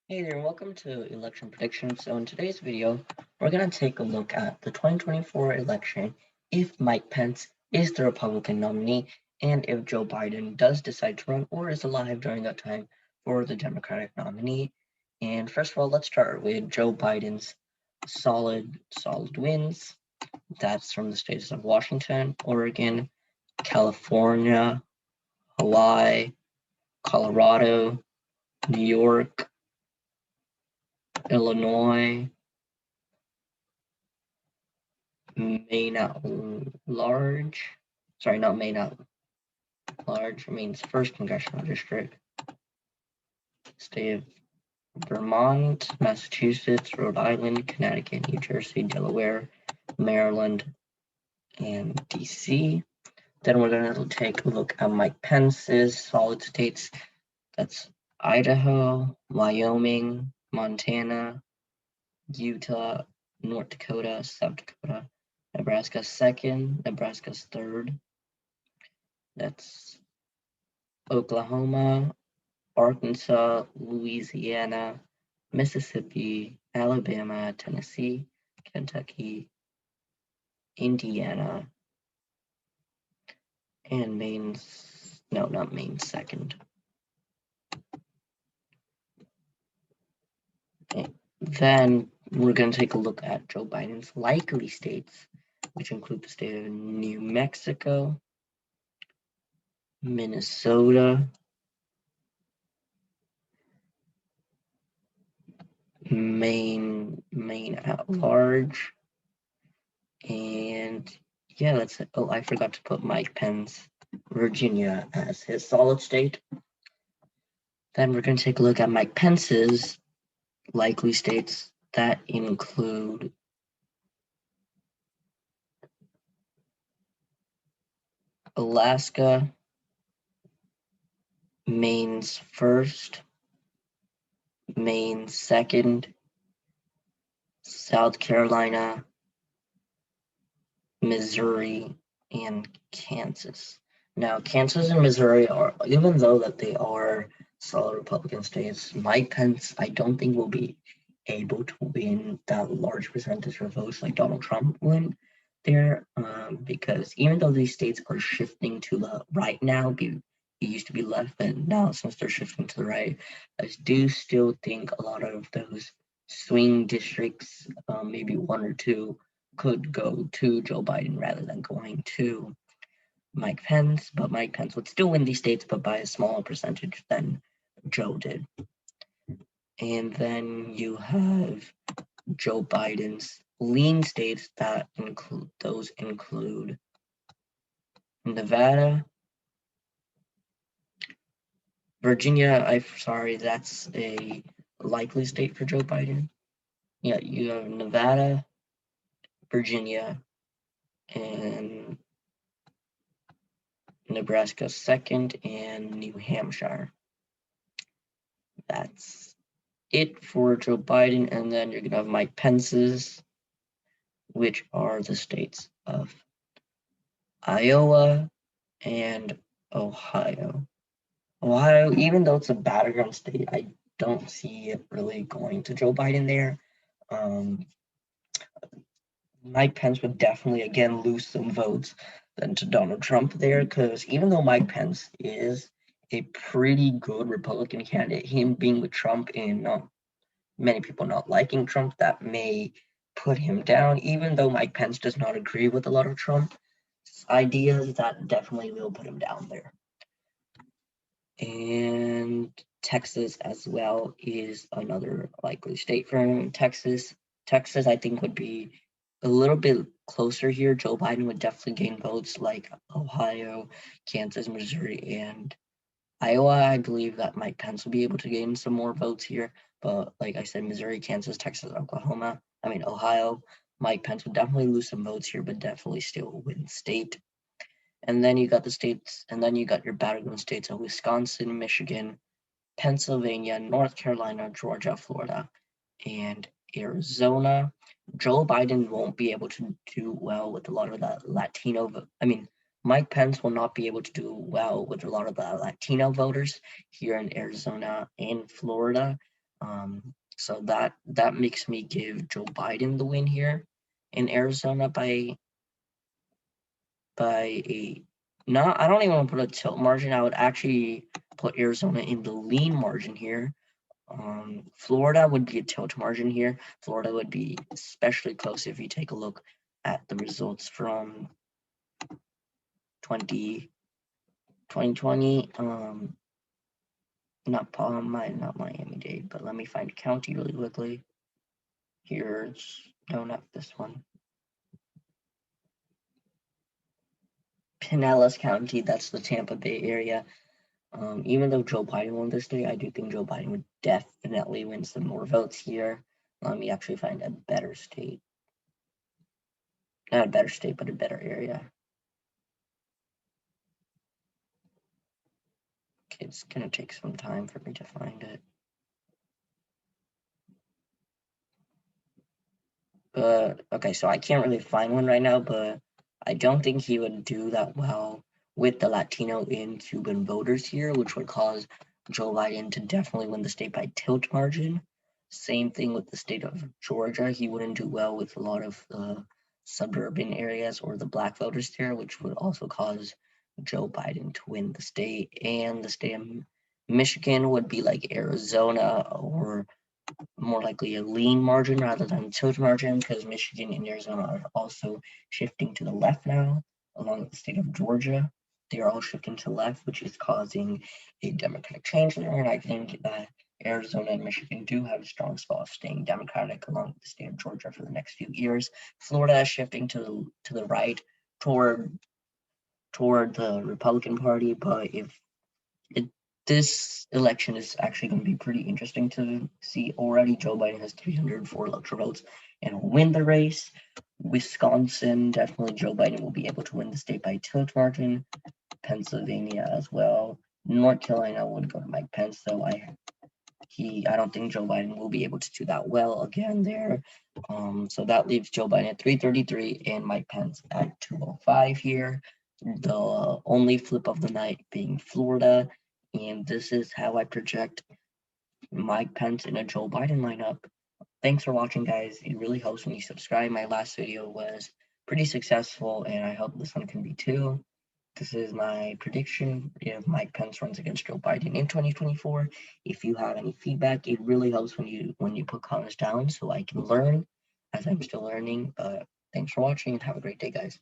Hey there, welcome to Election Predictions. So in today's video, we're going to take a look at the 2024 election, if Mike Pence is the Republican nominee, and if Joe Biden does decide to run or is alive during that time for the Democratic nominee. And first of all, let's start with Joe Biden's solid wins. That's from the states of Washington, Oregon, California, Hawaii, Colorado, New York, Illinois, Maine at large. Sorry, not Maine at large. It means first congressional district. State of Vermont, Massachusetts, Rhode Island, Connecticut, New Jersey, Delaware, Maryland, and DC. Then we're going to take a look at Mike Pence's solid states. That's Idaho, Wyoming, Montana, Utah, North Dakota, South Dakota, Nebraska's second, Nebraska's third. That's Oklahoma, Arkansas, Louisiana, Mississippi, Alabama, Tennessee, Kentucky, Indiana, and Maine's, no, not Maine, second. Then we're going to take a look at Joe Biden's likely states, which include the state of New Mexico, Minnesota, Maine at large, and yeah, that's it. Oh, I forgot to put Mike Pence, Virginia, as his solid state. Then we're going to take a look at Mike Pence's likely states that include Alaska, Maine's first, Maine second, South Carolina, Missouri, and Kansas. Now, Kansas and Missouri are, even though that they are solid Republican states, Mike Pence, I don't think will be able to win that large percentage of votes like Donald Trump win there, because even though these states are shifting to the right now, it used to be left, but now since they're shifting to the right, I do still think a lot of those swing districts, maybe one or two, could go to Joe Biden rather than going to Mike Pence, but Mike Pence would still win these states, but by a smaller percentage than Joe did. And then you have Joe Biden's lean states that include Nevada, Virginia. Sorry, that's a likely state for Joe Biden. Yeah, you have Nevada, Virginia, and Nebraska second, and New Hampshire. That's it for Joe Biden, and then you're gonna have Mike Pence's, which are the states of Iowa and Ohio. Ohio, even though it's a battleground state, I don't see it really going to Joe Biden there. Mike Pence would definitely again lose some votes than to Donald Trump there, because even though Mike Pence is a pretty good Republican candidate, him being with Trump and many people not liking Trump, that may put him down. Even though Mike Pence does not agree with a lot of Trump's ideas, that definitely will put him down there. And Texas as well is another likely state for him. Texas, I think, would be a little bit closer here. Joe Biden would definitely gain votes like Ohio, Kansas, Missouri, and Iowa. I believe that Mike Pence will be able to gain some more votes here. But like I said, Missouri, Kansas, Texas, Ohio, Mike Pence would definitely lose some votes here, but definitely still win state. And then you got the states, and then you got your battleground states of Wisconsin, Michigan, Pennsylvania, North Carolina, Georgia, Florida, and Arizona. Joe Biden won't be able to do well with a lot of the Latino. Mike Pence will not be able to do well with a lot of the Latino voters here in Arizona and Florida. So that makes me give Joe Biden the win here in Arizona by a not. I don't even want to put a tilt margin. I would actually put Arizona in the lean margin here. Florida would be a tilt margin here. Florida would be especially close if you take a look at the results from 2020. Not Miami-Dade, but let me find county really quickly. Here's no, not this one. Pinellas County, that's the Tampa Bay area. Even though Joe Biden won this state, I do think Joe Biden would definitely win some more votes here. Let me actually find a better state. Not a better state, but a better area. Okay, it's gonna take some time for me to find it. Okay, so I can't really find one right now, but I don't think he would do that well with the Latino and Cuban voters here, which would cause Joe Biden to definitely win the state by tilt margin. Same thing with the state of Georgia. He wouldn't do well with a lot of the suburban areas or the black voters there, which would also cause Joe Biden to win the state. And the state of Michigan would be like Arizona or more likely a lean margin rather than tilt margin, because Michigan and Arizona are also shifting to the left now, along with the state of Georgia. They are all shifting to the left, which is causing a Democratic change there. And I think that Arizona and Michigan do have a strong spot of staying Democratic along with the state of Georgia for the next few years. Florida is shifting to the right toward the Republican Party, but if it, this election is actually going to be pretty interesting to see. Already, Joe Biden has 304 electoral votes and will win the race. Wisconsin, definitely Joe Biden will be able to win the state by tilt margin. Pennsylvania as well. North Carolina would go to Mike Pence, though I don't think Joe Biden will be able to do that well again there. So that leaves Joe Biden at 333 and Mike Pence at 205 here. The only flip of the night being Florida. And this is how I project Mike Pence in a Joe Biden lineup. Thanks for watching, guys. It really helps when you subscribe. My last video was pretty successful, and I hope this one can be too. This is my prediction if Mike Pence runs against Joe Biden in 2024. If you have any feedback, it really helps when you put comments down so I can learn as I'm still learning. But thanks for watching and have a great day, guys.